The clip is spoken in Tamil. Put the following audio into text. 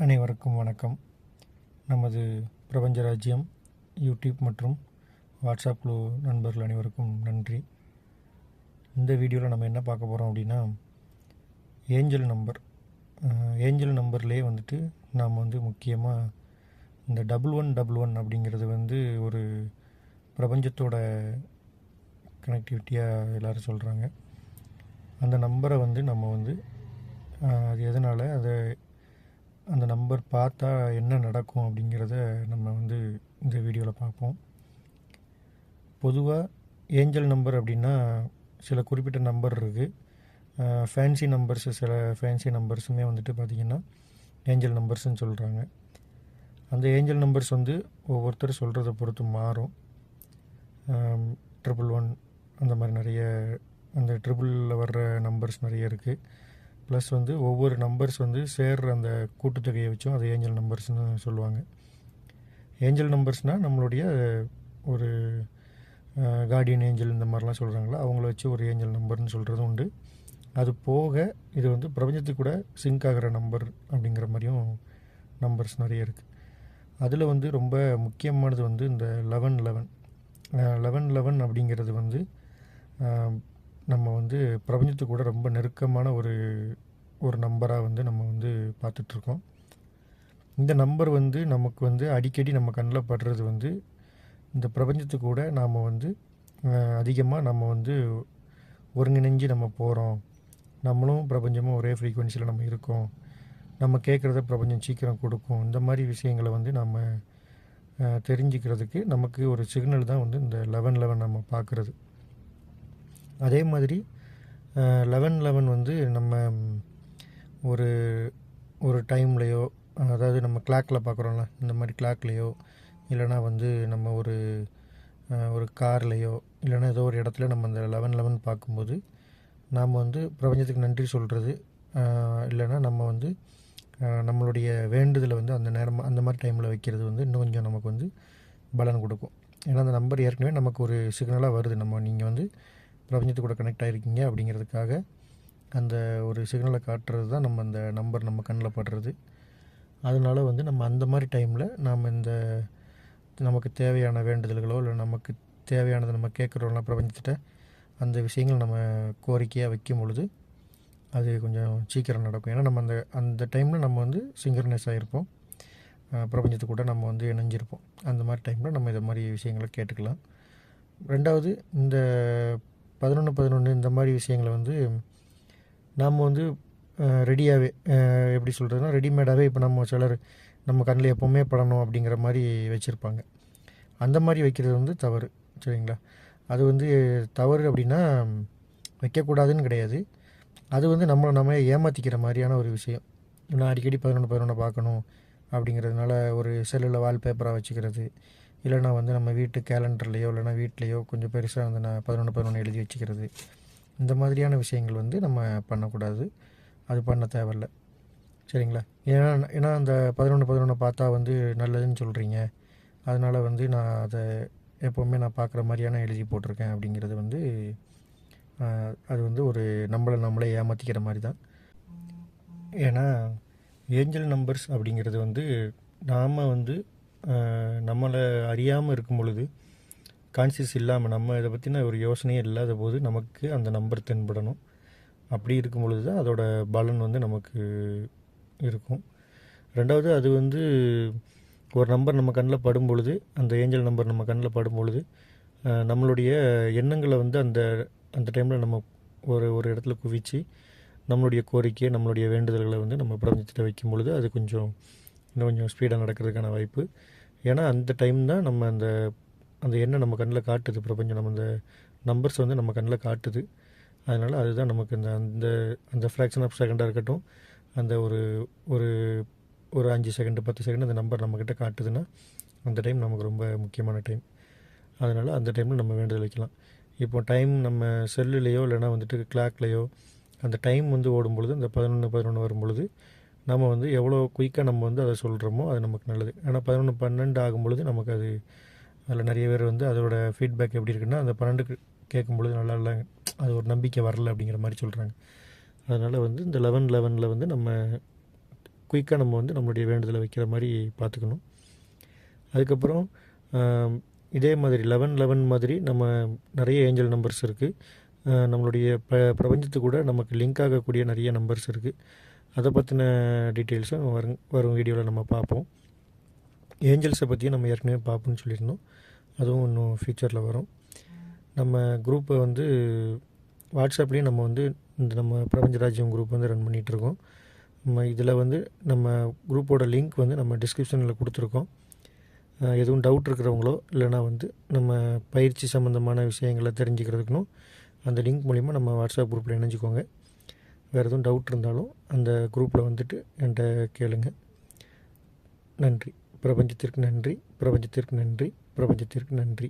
அனைவருக்கும் வணக்கம். நமது பிரபஞ்ச ராஜ்யம் யூடியூப் மற்றும் வாட்ஸ்அப் குழு நண்பர்கள் அனைவருக்கும் நன்றி. இந்த வீடியோவில் நம்ம என்ன பார்க்க போகிறோம் அப்படின்னா, ஏஞ்சல் நம்பர்லேயே வந்துட்டு நாம் முக்கியமாக இந்த 1111 அப்படிங்கிறது ஒரு பிரபஞ்சத்தோட கனெக்டிவிட்டியாக எல்லோரும் சொல்கிறாங்க. அந்த நம்பரை நம்ம அது எதனால் அந்த நம்பர் பார்த்தா என்ன நடக்கும் அப்படிங்கிறத நம்ம இந்த வீடியோவில் பார்ப்போம். பொதுவாக ஏஞ்சல் நம்பர் அப்படின்னா சில குறிப்பிட்ட நம்பர் இருக்குது. ஃபேன்சி நம்பர்ஸு, சில ஃபேன்சி நம்பர்ஸுமே பார்த்திங்கன்னா ஏஞ்சல் நம்பர்ஸ்ன்னு சொல்கிறாங்க. அந்த ஏஞ்சல் நம்பர்ஸ் ஒவ்வொருத்தர் சொல்கிறத பொறுத்து மாறும். 111 அந்த மாதிரி நிறைய அந்த ட்ரிபிளில் வர்ற நம்பர்ஸ் நிறைய இருக்குது. ப்ளஸ் ஒவ்வொரு நம்பர்ஸ் சேர்ற அந்த கூட்டுத்தொகையை வச்சும் அது ஏஞ்சல் நம்பர்ஸ்னு சொல்லுவாங்க. ஏஞ்சல் நம்பர்ஸ்னால் நம்மளுடைய ஒரு கார்டியன் ஏஞ்சல் இந்த மாதிரிலாம் சொல்கிறாங்களா, அவங்கள வச்சு ஒரு ஏஞ்சல் நம்பர்னு சொல்கிறதும் உண்டு. அது போக இது பிரபஞ்சத்துக்கு கூட சிங்க் ஆகிற நம்பர் அப்படிங்கிற மாதிரியும் நம்பர்ஸ் நிறைய இருக்குது. அதில் ரொம்ப முக்கியமானது இந்த 1111 அப்படிங்கிறது நம்ம பிரபஞ்சத்துக்கு கூட ரொம்ப நெருக்கமான ஒரு நம்பராக நம்ம பார்த்துட்ருக்கோம். இந்த நம்பர் நமக்கு அடிக்கடி நம்ம கண்ணில் படுறது இந்த பிரபஞ்சத்துக்கு கூட நாம் அதிகமாக நம்ம ஒருங்கிணைஞ்சு நம்ம போகிறோம், நம்மளும் பிரபஞ்சமும் ஒரே ஃப்ரீக்குவென்சியில் நம்ம இருக்கோம், நம்ம கேட்குறத பிரபஞ்சம் சீக்கிரம் கொடுக்கும். இந்த மாதிரி விஷயங்களை நம்ம தெரிஞ்சுக்கிறதுக்கு நமக்கு ஒரு சிக்னல் தான் இந்த 1111 நம்ம பார்க்குறது. அதே மாதிரி 1111 நம்ம ஒரு டைம்லையோ, அதாவது நம்ம கிளாக்கில் பார்க்குறோம்ல, இந்த மாதிரி கிளாக்லேயோ இல்லைனா நம்ம ஒரு கார்லேயோ இல்லைனா ஏதோ ஒரு இடத்துல நம்ம அந்த 1111 பார்க்கும்போது நாம் பிரபஞ்சத்துக்கு நன்றி சொல்கிறது, இல்லைனா நம்ம நம்மளுடைய வேண்டுதலை அந்த நேரம் அந்த மாதிரி டைமில் வைக்கிறது இன்னும் கொஞ்சம் நமக்கு பலன் கொடுக்கும். ஏன்னா அந்த நம்பர் ஏற்கனவே நமக்கு ஒரு சிக்னலாக வருது, நீங்கள் பிரபஞ்சத்து கூட கனெக்ட் ஆகிருக்கீங்க அப்படிங்கிறதுக்காக அந்த ஒரு சிக்னலை காட்டுறது தான் நம்ம அந்த நம்பர் நம்ம கண்ணில் படுறது. அதனால் நம்ம அந்த மாதிரி டைமில் நாம் நமக்கு தேவையான வேண்டுதல்களோ இல்லை நமக்கு தேவையானதை நம்ம கேட்குறோம்னா பிரபஞ்சத்திட்ட அந்த விஷயங்கள் நம்ம கோரிக்கையாக வைக்கும் பொழுது அது கொஞ்சம் சீக்கிரம் நடக்கும். ஏன்னா நம்ம அந்த டைமில் நம்ம சிங்க்ரனைஸ் ஆகிருப்போம், பிரபஞ்சத்து கூட நம்ம இணைஞ்சிருப்போம். அந்த மாதிரி டைமில் நம்ம இதை மாதிரி விஷயங்களை கேட்டுக்கலாம். ரெண்டாவது, இந்த 1111 இந்த மாதிரி விஷயங்களை நாம் ரெடியாகவே, எப்படி சொல்கிறதுனா ரெடிமேடாகவே இப்போ நம்ம சிலர் நம்ம கண்ணில் எப்போவுமே படணும் அப்படிங்கிற மாதிரி வச்சுருப்பாங்க. அந்த மாதிரி வைக்கிறது தவறு, சரிங்களா? அது தவறு அப்படின்னா வைக்கக்கூடாதுன்னு கிடையாது. அது நம்மளை ஏமாற்றிக்கிற மாதிரியான ஒரு விஷயம். நான் அடிக்கடி 1111 பார்க்கணும் அப்படிங்கிறதுனால ஒரு செல்லில் வால்பேப்பராக வச்சுக்கிறது, இல்லைனா நம்ம வீட்டு கேலண்டர்லேயோ இல்லைனா வீட்லேயோ கொஞ்சம் பெருசாக நான் 1111 எழுதி வச்சுக்கிறது, இந்த மாதிரியான விஷயங்கள் நம்ம பண்ணக்கூடாது. அது பண்ண தேவையில்லை, சரிங்களா? ஏன்னா அந்த 1111 பார்த்தா நல்லதுன்னு சொல்கிறீங்க, அதனால் நான் அதை எப்போவுமே நான் பார்க்குற மாதிரியான எழுதி போட்டிருக்கேன் அப்படிங்கிறது அது ஒரு நம்மளே ஏமாற்றிக்கிற மாதிரி தான். ஏன்னா ஏஞ்சல் நம்பர்ஸ் அப்படிங்கிறது நாம் நம்மளை அறியாமல் இருக்கும் பொழுது, கான்சியஸ் இல்லாமல் நம்ம இதை பற்றின ஒரு யோசனையே இல்லாத போது நமக்கு அந்த நம்பர் தென்படணும். அப்படி இருக்கும் பொழுது தான் அதோட பலன் நமக்கு இருக்கும். ரெண்டாவது, அது ஒரு நம்பர் நம்ம கண்ணில் படும் பொழுது, அந்த ஏஞ்சல் நம்பர் நம்ம கண்ணில் படும் பொழுது நம்மளுடைய எண்ணங்களை அந்த அந்த டைமில் நம்ம ஒரு இடத்துல குவிச்சு நம்மளுடைய கோரிக்கையை நம்மளுடைய வேண்டுதல்களை நம்ம பிரபஞ்சத்திட்ட வைக்கும் பொழுது அது இன்னும் கொஞ்சம் ஸ்பீடாக நடக்கிறதுக்கான வாய்ப்பு. ஏன்னா அந்த டைம் தான் நம்ம அந்த எண்ணம் நம்ம கண்ணில் காட்டுது, பிரபஞ்சம் நம்ம அந்த நம்பர்ஸ் நம்ம கண்ணில் காட்டுது. அதனால் அதுதான் நமக்கு அந்த அந்த ஃப்ராக்ஷன் ஆஃப் செகண்டாக இருக்கட்டும், அந்த ஒரு 5 செகண்டு 10 செகண்ட் அந்த நம்பர் நம்மக்கிட்ட காட்டுதுன்னா அந்த டைம் நமக்கு ரொம்ப முக்கியமான டைம். அதனால் அந்த டைமில் நம்ம வேண்டுதல் வைக்கலாம். இப்போ டைம் நம்ம செல்லுலேயோ இல்லைனா கிளாக்லேயோ அந்த டைம் ஓடும்பொழுது அந்த 11:11 வரும்பொழுது நம்ம எவ்வளோ குயிக்காக நம்ம அதை சொல்கிறோமோ அது நமக்கு நல்லது. ஆனால் 11:12 ஆகும்பொழுது நமக்கு அதில் நிறைய பேர் அதோட ஃபீட்பேக் எப்படி இருக்குன்னா, அந்த 12 கேட்கும்பொழுது நல்லா இல்லை, அது ஒரு நம்பிக்கை வரல அப்படிங்கிற மாதிரி சொல்கிறாங்க. அதனால் இந்த 11:11 நம்ம குயிக்காக நம்ம வந்து நம்மளுடைய வேண்டுதலை வைக்கிற மாதிரி பார்த்துக்கணும். அதுக்கப்புறம் இதே மாதிரி 1111 மாதிரி நம்ம நிறைய ஏஞ்சல் நம்பர்ஸ் இருக்குது. நம்மளுடைய பிரபஞ்சத்துக்கு கூட நமக்கு லிங்க் ஆகக்கூடிய நிறைய நம்பர்ஸ் இருக்குது. அதை பற்றின டீட்டெயில்ஸும் வரும் வீடியோவில் நம்ம பார்ப்போம். ஏஞ்சல்ஸை பற்றியும் நம்ம ஏற்கனவே பார்ப்போம்னு சொல்லியிருந்தோம். அதுவும் இன்னும் ஃப்யூச்சரில் வரும். நம்ம குரூப்பை வந்து வாட்ஸ்அப்லேயும் நம்ம வந்து இந்த நம்ம பிரபஞ்ச ராஜ்யம் குரூப் வந்து ரன் பண்ணிகிட்ருக்கோம். நம்ம இதில் வந்து நம்ம குரூப்போட லிங்க் வந்து நம்ம டிஸ்கிரிப்ஷனில் கொடுத்துருக்கோம். எதுவும் டவுட் இருக்கிறவங்களோ இல்லைனா வந்து நம்ம பயிற்சி சம்மந்தமான விஷயங்களை தெரிஞ்சுக்கிறதுக்குனும் அந்த லிங்க் மூலிமா நம்ம வாட்ஸ்அப் குரூப்பில் இணைஞ்சிக்கோங்க. வேறு எதுவும் டவுட் இருந்தாலும் அந்த குரூப்பில் வந்துட்டு என்கிட்ட கேளுங்க. நன்றி. பிரபஞ்சத்திற்கு நன்றி, பிரபஞ்சத்திற்கு நன்றி, பிரபஞ்சத்திற்கு நன்றி.